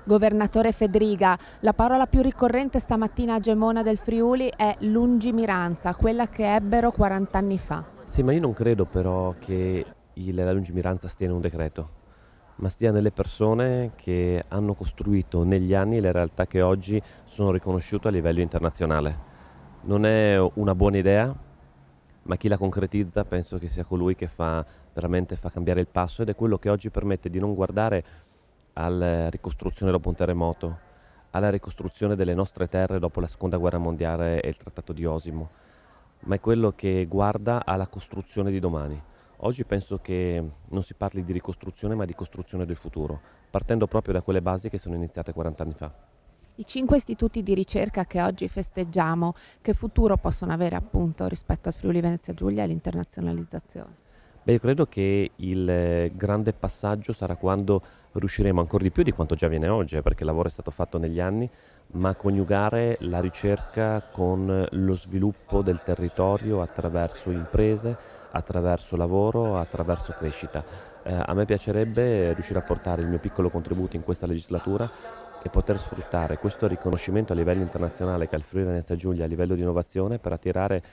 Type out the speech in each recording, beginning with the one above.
Governatore Fedriga, la parola più ricorrente stamattina a Gemona del Friuli è lungimiranza, quella che ebbero 40 anni fa. Sì, ma io non credo però che la lungimiranza stia in un decreto, ma stia nelle persone che hanno costruito negli anni le realtà che oggi sono riconosciute a livello internazionale. Non è una buona idea, ma chi la concretizza penso che sia colui che veramente fa cambiare il passo, ed è quello che oggi permette di non guardare alla ricostruzione dopo un terremoto, alla ricostruzione delle nostre terre dopo la seconda guerra mondiale e il trattato di Osimo, ma è quello che guarda alla costruzione di domani. Oggi penso che non si parli di ricostruzione ma di costruzione del futuro, partendo proprio da quelle basi che sono iniziate 40 anni fa. I 5 istituti di ricerca che oggi festeggiamo, che futuro possono avere appunto rispetto al Friuli Venezia Giulia e all'internazionalizzazione? Io credo che il grande passaggio sarà quando riusciremo ancora di più di quanto già avviene oggi, perché il lavoro è stato fatto negli anni, ma a coniugare la ricerca con lo sviluppo del territorio attraverso imprese, attraverso lavoro, attraverso crescita. A me piacerebbe riuscire a portare il mio piccolo contributo in questa legislatura e poter sfruttare questo riconoscimento a livello internazionale che ha il Friuli Venezia Giulia a livello di innovazione per attirare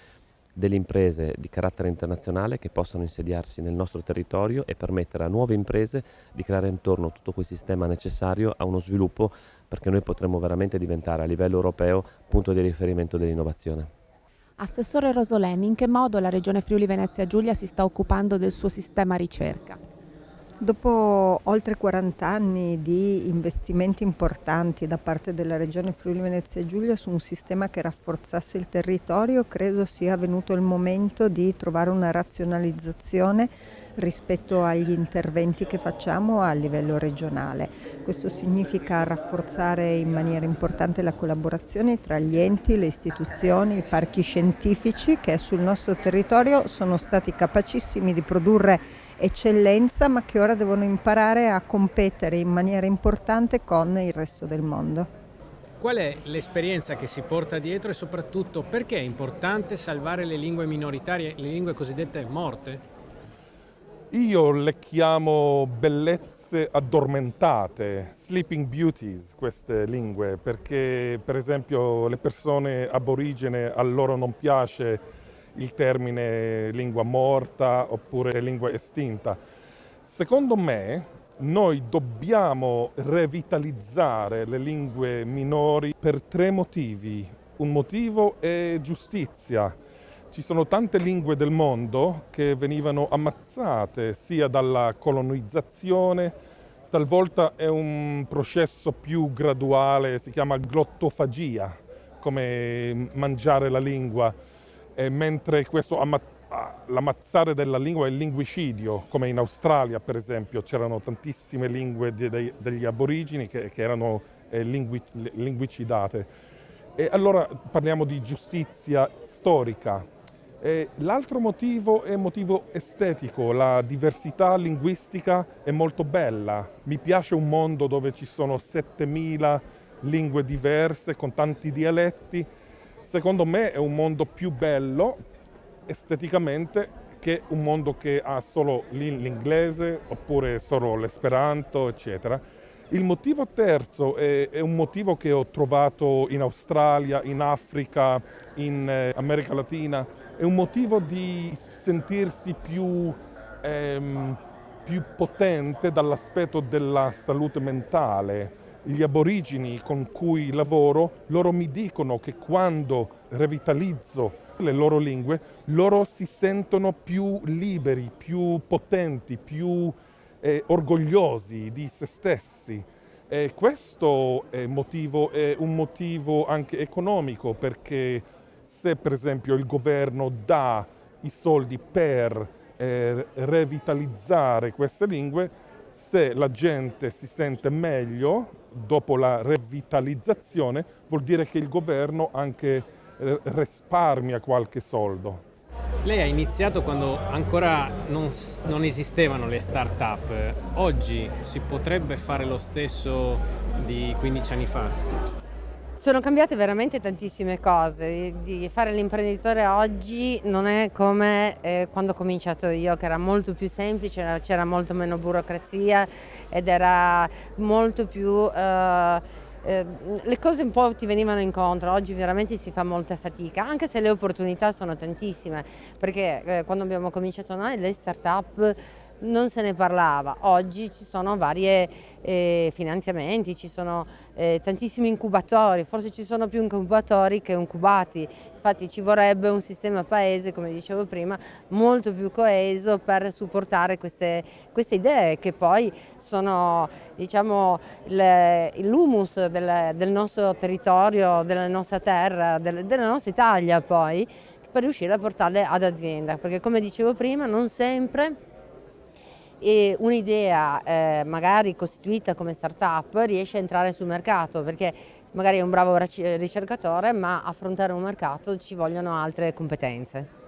delle imprese di carattere internazionale che possano insediarsi nel nostro territorio e permettere a nuove imprese di creare intorno tutto quel sistema necessario a uno sviluppo, perché noi potremmo veramente diventare a livello europeo punto di riferimento dell'innovazione. Assessore Rosoleni, in che modo la Regione Friuli Venezia Giulia si sta occupando del suo sistema ricerca? Dopo oltre 40 anni di investimenti importanti da parte della Regione Friuli Venezia Giulia su un sistema che rafforzasse il territorio, credo sia venuto il momento di trovare una razionalizzazione rispetto agli interventi che facciamo a livello regionale. Questo significa rafforzare in maniera importante la collaborazione tra gli enti, le istituzioni, i parchi scientifici che sul nostro territorio sono stati capacissimi di produrre eccellenza, ma che ora devono imparare a competere in maniera importante con il resto del mondo. Qual è l'esperienza che si porta dietro e soprattutto perché è importante salvare le lingue minoritarie, le lingue cosiddette morte? Io le chiamo bellezze addormentate, sleeping beauties, queste lingue, perché per esempio le persone aborigene, a loro non piace il termine lingua morta oppure lingua estinta. Secondo me noi dobbiamo revitalizzare le lingue minori per 3 motivi. Un motivo è giustizia. Ci sono tante lingue del mondo che venivano ammazzate sia dalla colonizzazione, talvolta è un processo più graduale, si chiama glottofagia, come mangiare la lingua, mentre questo l'ammazzare della lingua è il linguicidio, come in Australia per esempio c'erano tantissime lingue degli aborigeni che erano linguicidate. E allora parliamo di giustizia storica. L'altro motivo è motivo estetico, la diversità linguistica è molto bella. Mi piace un mondo dove ci sono 7000 lingue diverse con tanti dialetti. Secondo me è un mondo più bello esteticamente che un mondo che ha solo l'inglese oppure solo l'esperanto, eccetera. Il motivo terzo è un motivo che ho trovato in Australia, in Africa, in America Latina. È un motivo di sentirsi più potente dall'aspetto della salute mentale. Gli aborigeni con cui lavoro, loro mi dicono che quando revitalizzo le loro lingue, loro si sentono più liberi, più potenti, più orgogliosi di se stessi. Questo è un motivo anche economico, perché se per esempio il governo dà i soldi per revitalizzare queste lingue, se la gente si sente meglio dopo la revitalizzazione, vuol dire che il governo anche risparmia qualche soldo. Lei ha iniziato quando ancora non esistevano le start-up. Oggi si potrebbe fare lo stesso di 15 anni fa? Sono cambiate veramente tantissime cose. Di fare l'imprenditore oggi non è come quando ho cominciato io, che era molto più semplice, c'era molto meno burocrazia ed era molto più... le cose un po' ti venivano incontro, oggi veramente si fa molta fatica, anche se le opportunità sono tantissime, perché quando abbiamo cominciato noi le start-up non se ne parlava, oggi ci sono vari finanziamenti, ci sono tantissimi incubatori, forse ci sono più incubatori che incubati, infatti ci vorrebbe un sistema paese, come dicevo prima, molto più coeso per supportare queste idee che poi sono, diciamo, l'humus del nostro territorio, della nostra terra, della nostra Italia poi, per riuscire a portarle ad azienda, perché come dicevo prima non sempre e un'idea magari costituita come startup riesce a entrare sul mercato, perché magari è un bravo ricercatore, ma affrontare un mercato ci vogliono altre competenze.